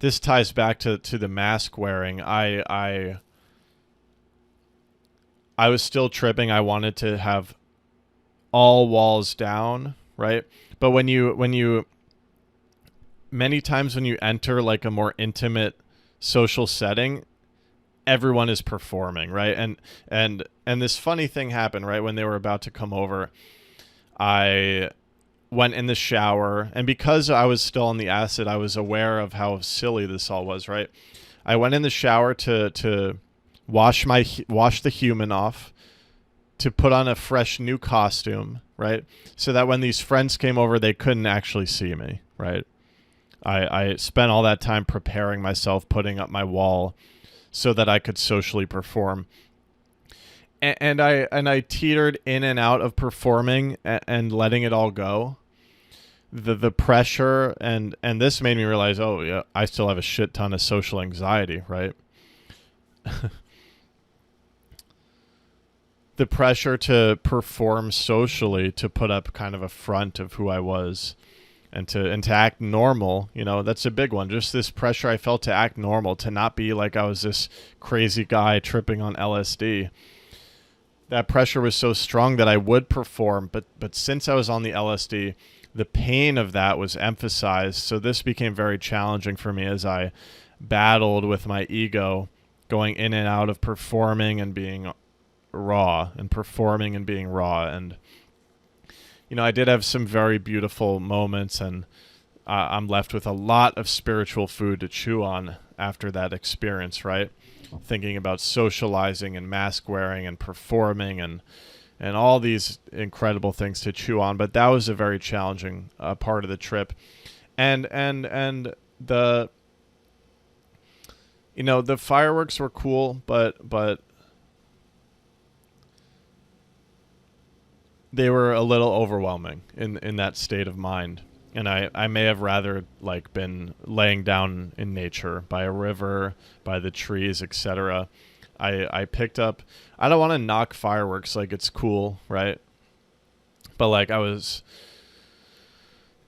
this ties back to the mask wearing. I was still tripping. I wanted to have all walls down, right? But when you many times when you enter like a more intimate social setting, everyone is performing, right? And this funny thing happened, right? When they were about to come over, I went in the shower, and because I was still on the acid, I was aware of how silly this all was, right? I went in the shower to wash the human off, to put on a fresh new costume, right? So that when these friends came over, they couldn't actually see me, right? I spent all that time preparing myself, putting up my wall so that I could socially perform. And I teetered in and out of performing and letting it all go. The pressure and this made me realize, oh yeah, I still have a shit ton of social anxiety, right? the pressure to perform socially, to put up kind of a front of who I was, and to act normal. That's a big one. Just this pressure I felt to act normal, to not be like I was this crazy guy tripping on LSD. That pressure was so strong that I would perform, but since I was on the LSD, the pain of that was emphasized. So this became very challenging for me as I battled with my ego, going in and out of performing and being raw, and performing and being raw. And I did have some very beautiful moments, and I'm left with a lot of spiritual food to chew on after that experience, right? Thinking about socializing and mask wearing and performing and all these incredible things to chew on. But that was a very challenging part of the trip. And the the fireworks were cool, but they were a little overwhelming in that state of mind. And I may have rather been laying down in nature, by a river, by the trees, etc. I picked up, I don't want to knock fireworks, it's cool, right? But I was,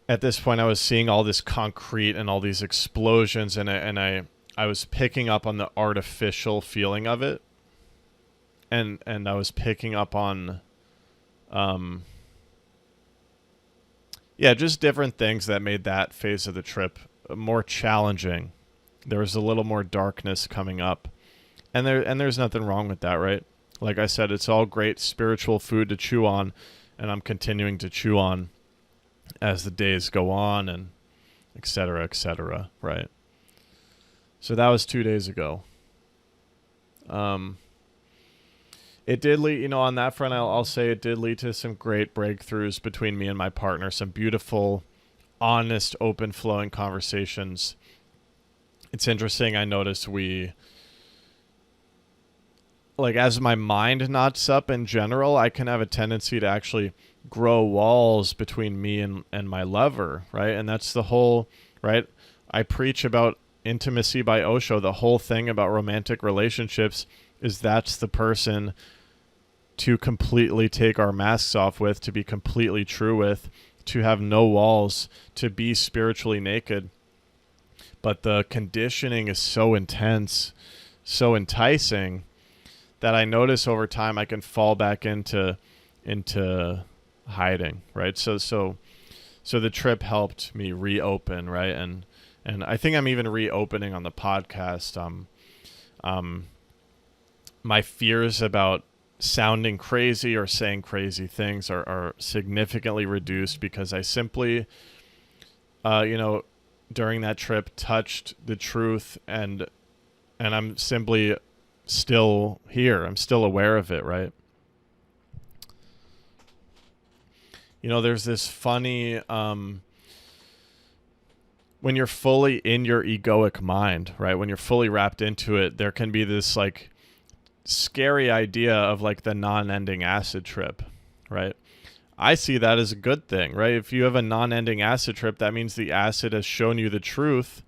at this point, I was seeing all this concrete and all these explosions, and I was picking up on the artificial feeling of it. And I was picking up on just different things that made that phase of the trip more challenging. There was a little more darkness coming up, and there's nothing wrong with that, right? Like I said, it's all great spiritual food to chew on, and I'm continuing to chew on as the days go on, and et cetera, right? So that was 2 days ago. It did lead, on that front, I'll say it did lead to some great breakthroughs between me and my partner. Some beautiful, honest, open flowing conversations. It's interesting. I noticed as my mind knots up in general, I can have a tendency to actually grow walls between me and my lover, right? And that's the whole, right? I preach about intimacy by Osho. The whole thing about romantic relationships is that's the person to completely take our masks off with, to be completely true with, to have no walls, to be spiritually naked. But the conditioning is so intense, so enticing, that I notice over time I can fall back into hiding, right? So the trip helped me reopen, right? And I think I'm even reopening on the podcast. My fears about sounding crazy or saying crazy things are significantly reduced, because I simply, during that trip touched the truth, and I'm simply still here. I'm still aware of it, right? There's this funny, when you're fully in your egoic mind, right? When you're fully wrapped into it, there can be this scary idea of the non-ending acid trip, right? I see that as a good thing, right? If you have a non-ending acid trip, that means the acid has shown you the truth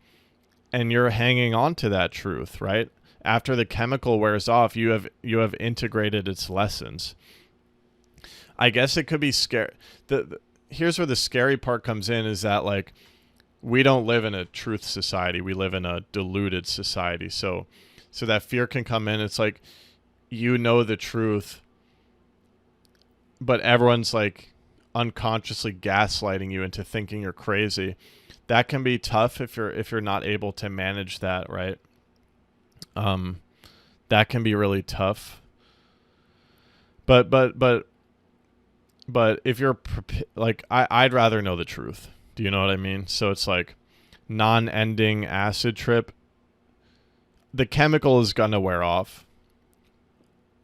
and you're hanging on to that truth, right? After the chemical wears off, you have integrated its lessons. I guess it could be scary. Here's where the scary part comes in, is that we don't live in a truth society. We live in a deluded society. So that fear can come in. It's the truth, but everyone's unconsciously gaslighting you into thinking you're crazy. That can be tough if you're not able to manage that, right? That can be really tough. But if you're I'd rather know the truth. Do you know what I mean? So it's non-ending acid trip. The chemical is gonna wear off,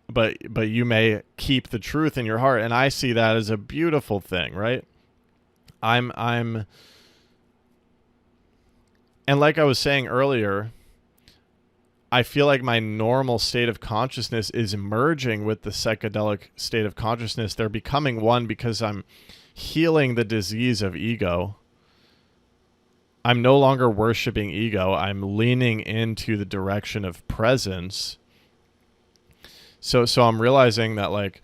but you may keep the truth in your heart, and I see that as a beautiful thing, right? I'm and like I was saying earlier, I feel like my normal state of consciousness is merging with the psychedelic state of consciousness. They're becoming one, because I'm healing the disease of ego. I'm no longer worshiping ego. I'm leaning into the direction of presence. So I'm realizing that like,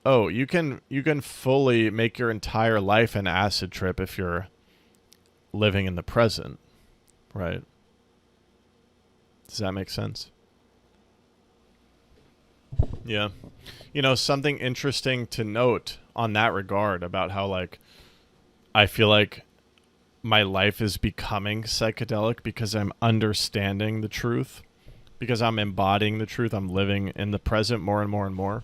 oh, you can fully make your entire life an acid trip if you're living in the present, right? Does that make sense? Yeah. Something interesting to note on that regard about how like I feel like my life is becoming psychedelic because I'm understanding the truth, because I'm embodying the truth, I'm living in the present more and more and more.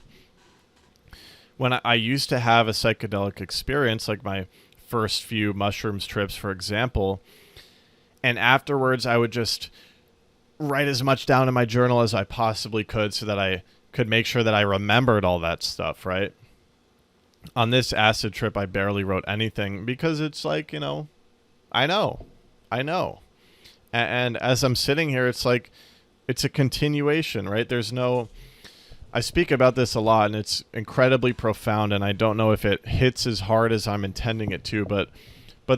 When I used to have a psychedelic experience, like my first few mushrooms trips, for example, and afterwards I would just write as much down in my journal as I possibly could so that I could make sure that I remembered all that stuff, right? On this acid trip, I barely wrote anything because it's like, I know. I know. And as I'm sitting here, it's like, it's a continuation, right? I speak about this a lot and it's incredibly profound and I don't know if it hits as hard as I'm intending it to, but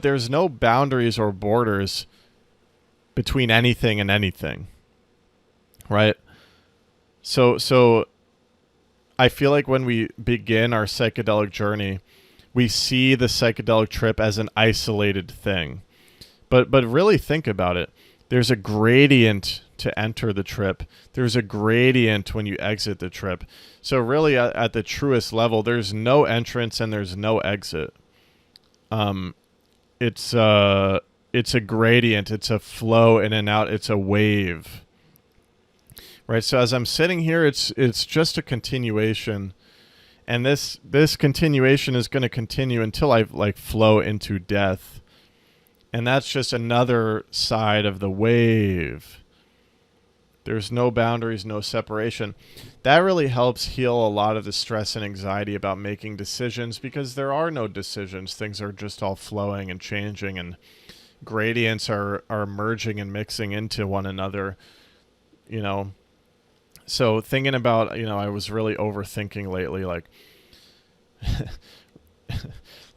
there's no boundaries or borders between anything and anything, right? So I feel like when we begin our psychedelic journey, we see the psychedelic trip as an isolated thing. But really think about it. There's a gradient to enter the trip. There's a gradient when you exit the trip. So really at the truest level, there's no entrance and there's no exit. It's a gradient. It's a flow in and out. It's a wave. Right? So as I'm sitting here, it's just a continuation. And this continuation is going to continue until I like flow into death. And that's just another side of the wave. There's no boundaries, no separation. That really helps heal a lot of the stress and anxiety about making decisions because there are no decisions. Things are just all flowing and changing and gradients are merging and mixing into one another, So thinking about, I was really overthinking lately, like,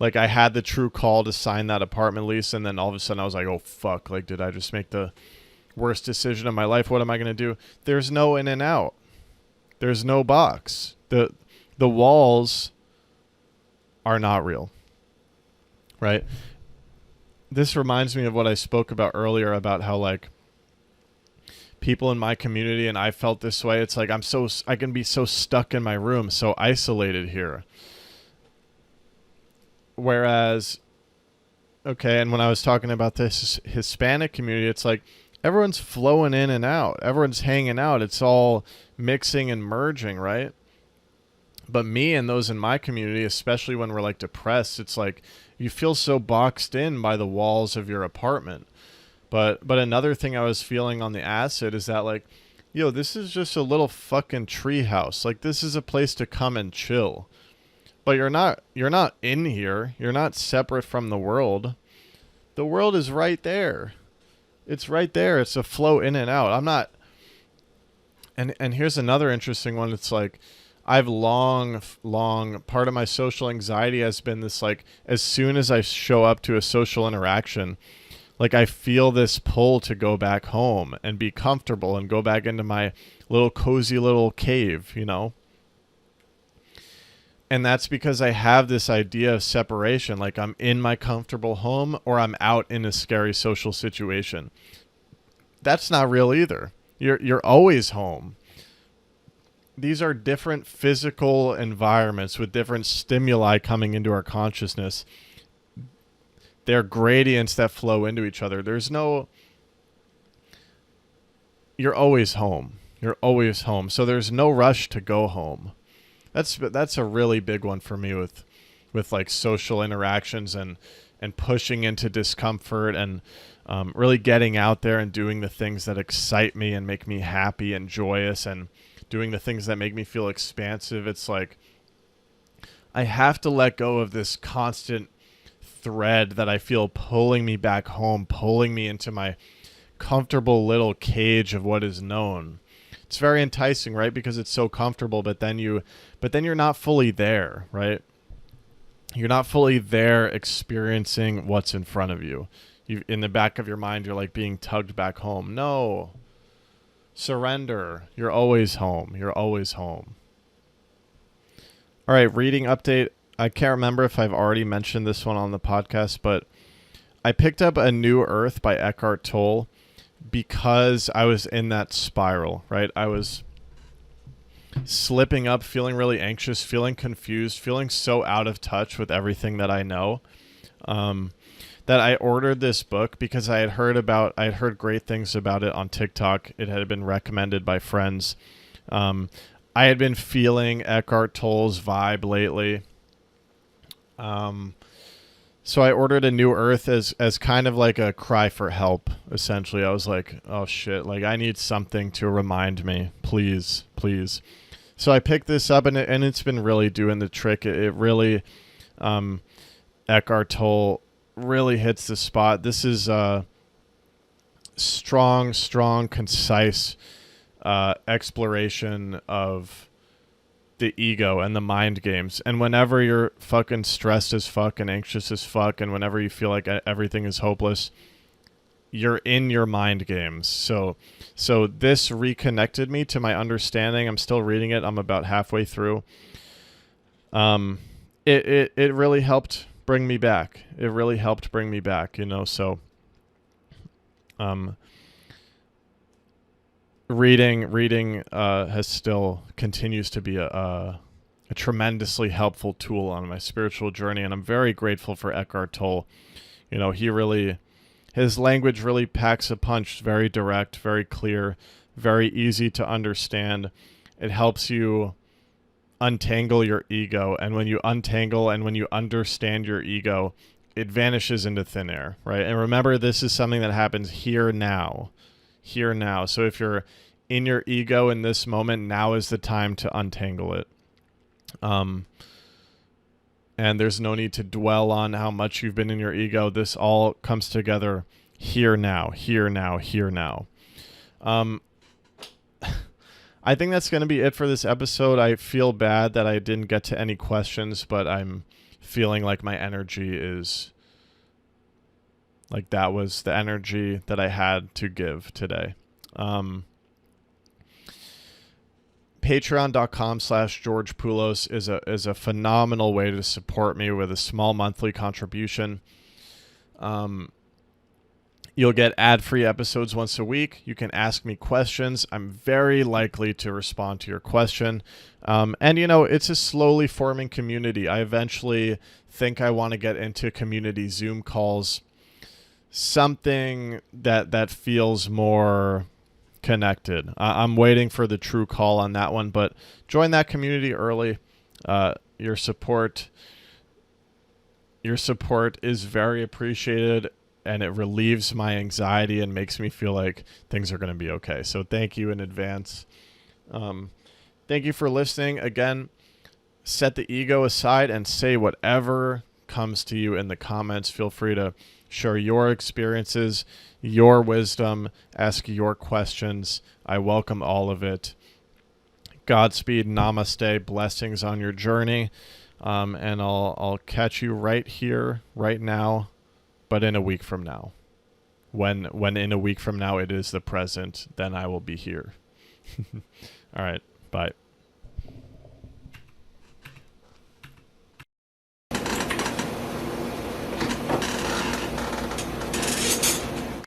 like I had the true call to sign that apartment lease and then all of a sudden I was like, oh fuck, like did I just make the worst decision of my life? What am I going to do? There's no in and out. There's no box. The walls are not real. Right? This reminds me of what I spoke about earlier about how like people in my community, and I felt this way. It's like I can be so stuck in my room, so isolated here. Whereas, okay, and when I was talking about this Hispanic community, it's like everyone's flowing in and out. Everyone's hanging out. It's all mixing and merging, right? But me and those in my community, especially when we're like depressed, it's like you feel so boxed in by the walls of your apartment. But another thing I was feeling on the acid is that like, this is just a little fucking tree house. Like this is a place to come and chill. But you're not in here. You're not separate from the world. The world is right there. It's right there. It's a flow in and out. I'm not. And here's another interesting one. It's like I've long part of my social anxiety has been this like as soon as I show up to a social interaction, like I feel this pull to go back home and be comfortable and go back into my little cozy little cave, And that's because I have this idea of separation, like I'm in my comfortable home or I'm out in a scary social situation. That's not real either. You're always home. These are different physical environments with different stimuli coming into our consciousness. They're gradients that flow into each other. You're always home. You're always home. So there's no rush to go home. That's a really big one for me with like social interactions and pushing into discomfort and really getting out there and doing the things that excite me and make me happy and joyous and doing the things that make me feel expansive. It's like I have to let go of this constant thread that I feel pulling me back home, pulling me into my comfortable little cage of what is known. It's very enticing, right? Because it's so comfortable, but then you're not fully there, right? You're not fully there experiencing what's in front of you. In the back of your mind, you're like being tugged back home. No. Surrender. You're always home. You're always home. All right, reading update. I can't remember if I've already mentioned this one on the podcast, but I picked up A New Earth by Eckhart Tolle because I was in that spiral, right? I was slipping up, feeling really anxious, feeling confused, feeling so out of touch with everything that I know, that I ordered this book because I had heard great things about it on TikTok. It had been recommended by friends. I had been feeling Eckhart Tolle's vibe lately. So I ordered A New Earth as kind of like a cry for help, essentially. I was like, oh shit, like I need something to remind me. Please, please. So I picked this up and it's been really doing the trick. It really, Eckhart Tolle really hits the spot. This is a strong, concise exploration of the ego and the mind games. And whenever you're fucking stressed as fuck and anxious as fuck, and whenever you feel like everything is hopeless, you're in your mind games. So this reconnected me to my understanding. I'm still reading it. I'm about halfway through. It really helped bring me back. It really helped bring me back, you know. So reading has still continues to be a tremendously helpful tool on my spiritual journey, and I'm very grateful for Eckhart Tolle. You know, his language really packs a punch, very direct, very clear, very easy to understand. It helps you untangle your ego, and when you untangle and when you understand your ego, it vanishes into thin air, right? And remember, this is something that happens here now. So if you're in your ego in this moment, now is the time to untangle it. And there's no need to dwell on how much you've been in your ego. This all comes together here now. I think that's going to be it for this episode. I feel bad that I didn't get to any questions, but I'm feeling like my energy is like that was the energy that I had to give today. Patreon.com/George Poulos is a phenomenal way to support me with a small monthly contribution. You'll get ad-free episodes once a week. You can ask me questions. I'm very likely to respond to your question. And, you know, it's a slowly forming community. I eventually think I want to get into community Zoom calls, something that feels more connected. I'm waiting for the true call on that one, but join that community early. Your support is very appreciated, and it relieves my anxiety and makes me feel like things are going to be okay. So thank you in advance. Thank you for listening. Again, set the ego aside and say whatever comes to you in the comments. Feel free to share your experiences, your wisdom, ask your questions. I welcome all of it. Godspeed, namaste, blessings on your journey. And I'll catch you right here, right now, but in a week from now. When in a week from now it is the present, then I will be here. All right, bye.